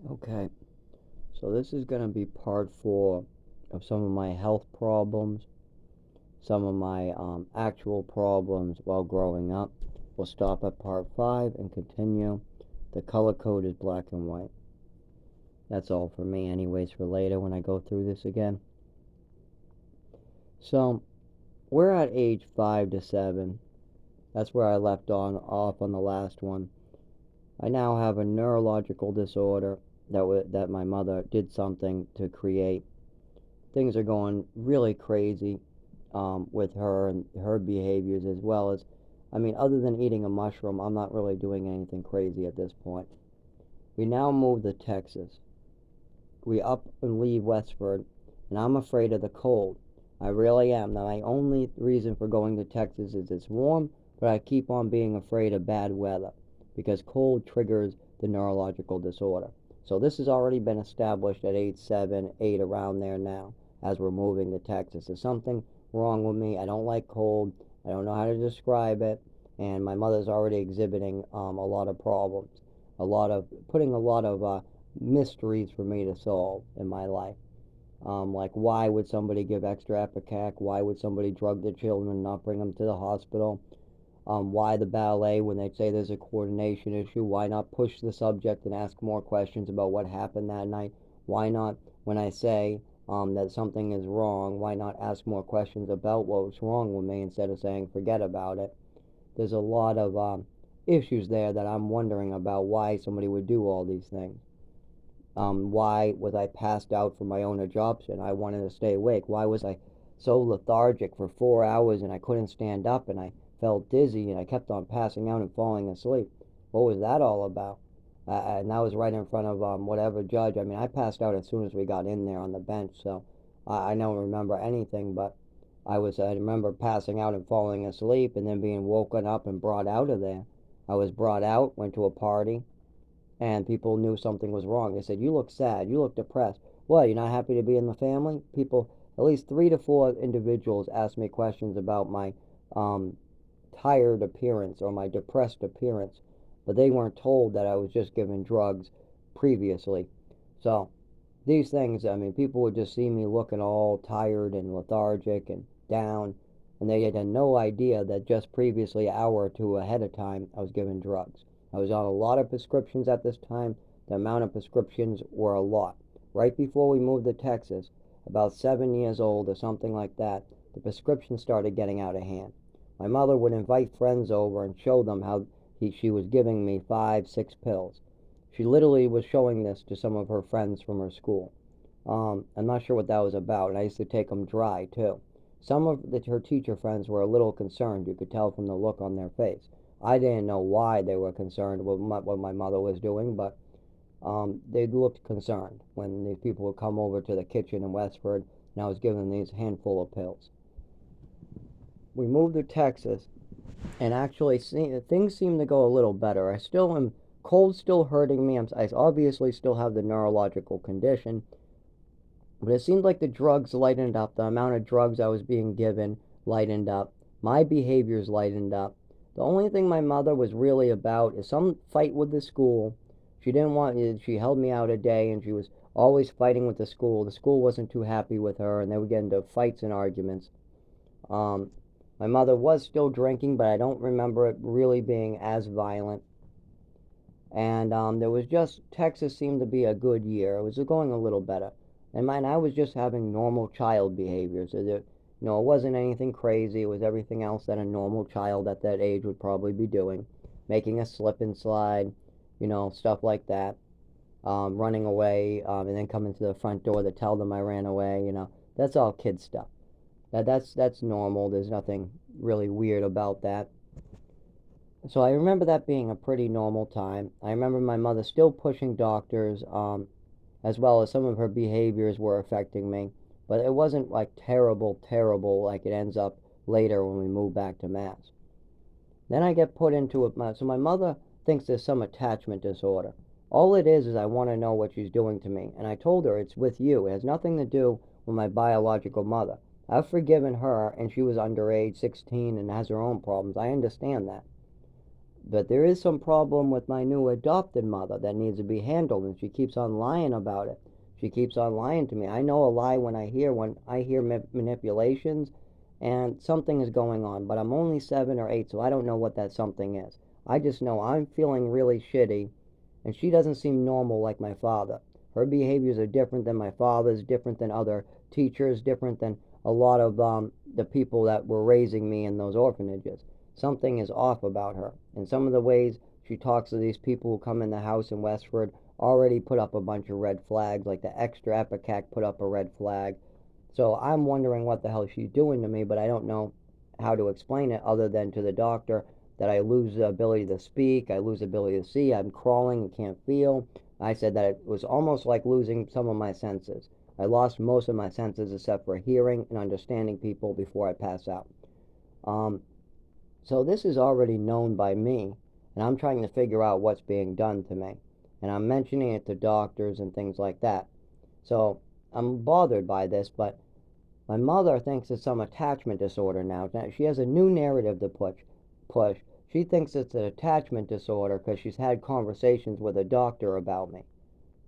Okay, so this is going to be part four of some of my health problems, some of my actual problems while growing up. We'll stop at part five and continue. The color code is black and white. That's all for me, anyways, for later when I go through this again. So, we're at age 5 to 7. That's where I left off on the last one. I now have a neurological disorder that my mother did something to create. Things are going really crazy with her and her behaviors as well as, I mean, other than eating a mushroom, I'm not really doing anything crazy at this point. We now move to Texas. We up and leave Westford, and I'm afraid of the cold. I really am. Now, my only reason for going to Texas is it's warm, but I keep on being afraid of bad weather because cold triggers the neurological disorder. So this has already been established at age 7, 8, around there now as we're moving to Texas. There's something wrong with me. I don't like cold. I don't know how to describe it. And my mother's already exhibiting a lot of problems, putting a lot of mysteries for me to solve in my life. Like, why would somebody give extra Epicac? Why would somebody drug their children and not bring them to the hospital? Why the ballet when they say there's a coordination issue? Why not push the subject and ask more questions about what happened that night? Why not, when I say that something is wrong, why not ask more questions about what was wrong with me instead of saying forget about it? There's a lot of issues there that I'm wondering about why somebody would do all these things. Why was I passed out from my own exhaustion? I wanted to stay awake. Why was I so lethargic for 4 hours and I couldn't stand up and I felt dizzy and I kept on passing out and falling asleep? What was that all about? And that was right in front of whatever judge. I mean, I passed out as soon as we got in there on the bench, so I don't remember anything. But I remember passing out and falling asleep and then being woken up and brought out of there. I was brought out, went to a party, and people knew something was wrong. They said, "You look sad. You look depressed. What? You're not happy to be in the family?" People, at least 3 to 4 individuals, asked me questions about my um, tired appearance or my depressed appearance, but they weren't told that I was just given drugs previously. So these things, I mean, people would just see me looking all tired and lethargic and down, and they had no idea that just previously, an hour or two ahead of time, I was given drugs. I was on a lot of prescriptions at this time. The amount of prescriptions were a lot. Right before we moved to Texas, about 7 years old or something like that, the prescriptions started getting out of hand. My mother would invite friends over and show them how she was giving me 5, 6 pills. She literally was showing this to some of her friends from her school. I'm not sure what that was about, and I used to take them dry too. Some of her teacher friends were a little concerned. You could tell from the look on their face. I didn't know why they were concerned with what my mother was doing, but they looked concerned when these people would come over to the kitchen in Westford, and I was giving them these handful of pills. We moved to Texas, and actually things seem to go a little better. I still am cold, still hurting me. I obviously still have the neurological condition, but it seemed like the drugs lightened up. The amount of drugs I was being given lightened up. My behaviors lightened up. The only thing my mother was really about is some fight with the school. She didn't want. She held me out a day, and she was always fighting with the school. The school wasn't too happy with her, and they would get into fights and arguments. Um, my mother was still drinking, but I don't remember it really being as violent. And there was just Texas seemed to be a good year. It was going a little better. And mine, I was just having normal child behaviors. It wasn't anything crazy. It was everything else that a normal child at that age would probably be doing, making a slip and slide, stuff like that. Running away, and then coming to the front door to tell them I ran away. That's all kid stuff. That's normal. There's nothing really weird about that. So I remember that being a pretty normal time. I remember my mother still pushing doctors, as well as some of her behaviors were affecting me. But it wasn't like terrible, terrible like it ends up later when we move back to Mass. Then I get put into it. So my mother thinks there's some attachment disorder. All it is I want to know what she's doing to me. And I told her it's with you. It has nothing to do with my biological mother. I've forgiven her, and she was underage, 16, and has her own problems. I understand that. But there is some problem with my new adopted mother that needs to be handled, and she keeps on lying about it. She keeps on lying to me. I know a lie when I hear manipulations, and something is going on. But I'm only 7 or 8, so I don't know what that something is. I just know I'm feeling really shitty, and she doesn't seem normal like my father. Her behaviors are different than my father's, different than other teachers, different than a lot of the people that were raising me in those orphanages. Something is off about her. And some of the ways she talks to these people who come in the house in Westford already put up a bunch of red flags, like the extra Epicac put up a red flag. So I'm wondering what the hell she's doing to me, but I don't know how to explain it other than to the doctor that I lose the ability to speak, I lose the ability to see, I'm crawling and can't feel. I said that it was almost like losing some of my senses. I lost most of my senses except for hearing and understanding people before I pass out. Um, so this is already known by me, and I'm trying to figure out what's being done to me. And I'm mentioning it to doctors and things like that. So I'm bothered by this, but my mother thinks it's some attachment disorder now. She has a new narrative to push. She thinks it's an attachment disorder because she's had conversations with a doctor about me.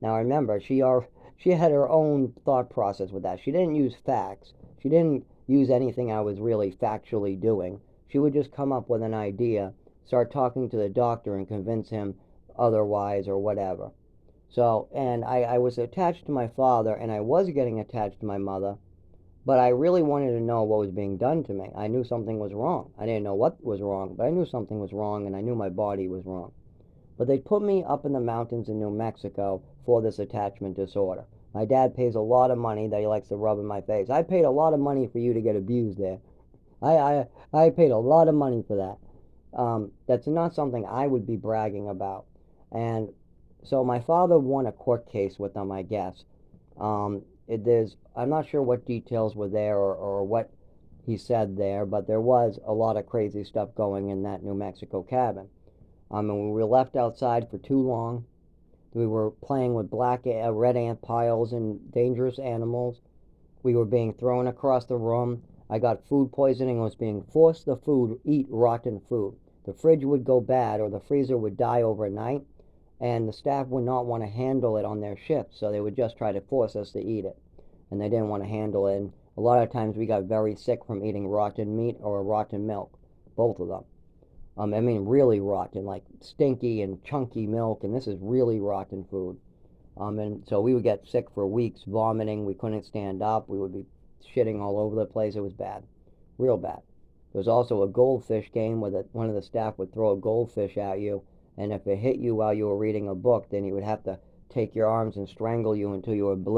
Now remember, she had her own thought process with that. She didn't use facts. She didn't use anything I was really factually doing. She would just come up with an idea, start talking to the doctor and convince him otherwise or whatever. So, and I was attached to my father and I was getting attached to my mother, but I really wanted to know what was being done to me. I knew something was wrong. I didn't know what was wrong, but I knew something was wrong and I knew my body was wrong. But they put me up in the mountains in New Mexico for this attachment disorder. My dad pays a lot of money that he likes to rub in my face. I paid a lot of money for you to get abused there. I paid a lot of money for that. That's not something I would be bragging about. And so my father won a court case with them, I guess. I'm not sure what details were there or what he said there, but there was a lot of crazy stuff going in that New Mexico cabin. And we were left outside for too long. We were playing with red ant piles and dangerous animals. We were being thrown across the room. I got food poisoning and was being forced to eat rotten food. The fridge would go bad or the freezer would die overnight, and the staff would not want to handle it on their shift, so they would just try to force us to eat it. And they didn't want to handle it. And a lot of times we got very sick from eating rotten meat or rotten milk, both of them. I mean, really rotten, like stinky and chunky milk, and this is really rotten food. And so we would get sick for weeks, vomiting. We couldn't stand up. We would be shitting all over the place. It was bad, real bad. There was also a goldfish game where one of the staff would throw a goldfish at you, and if it hit you while you were reading a book, then he would have to take your arms and strangle you until you were blue.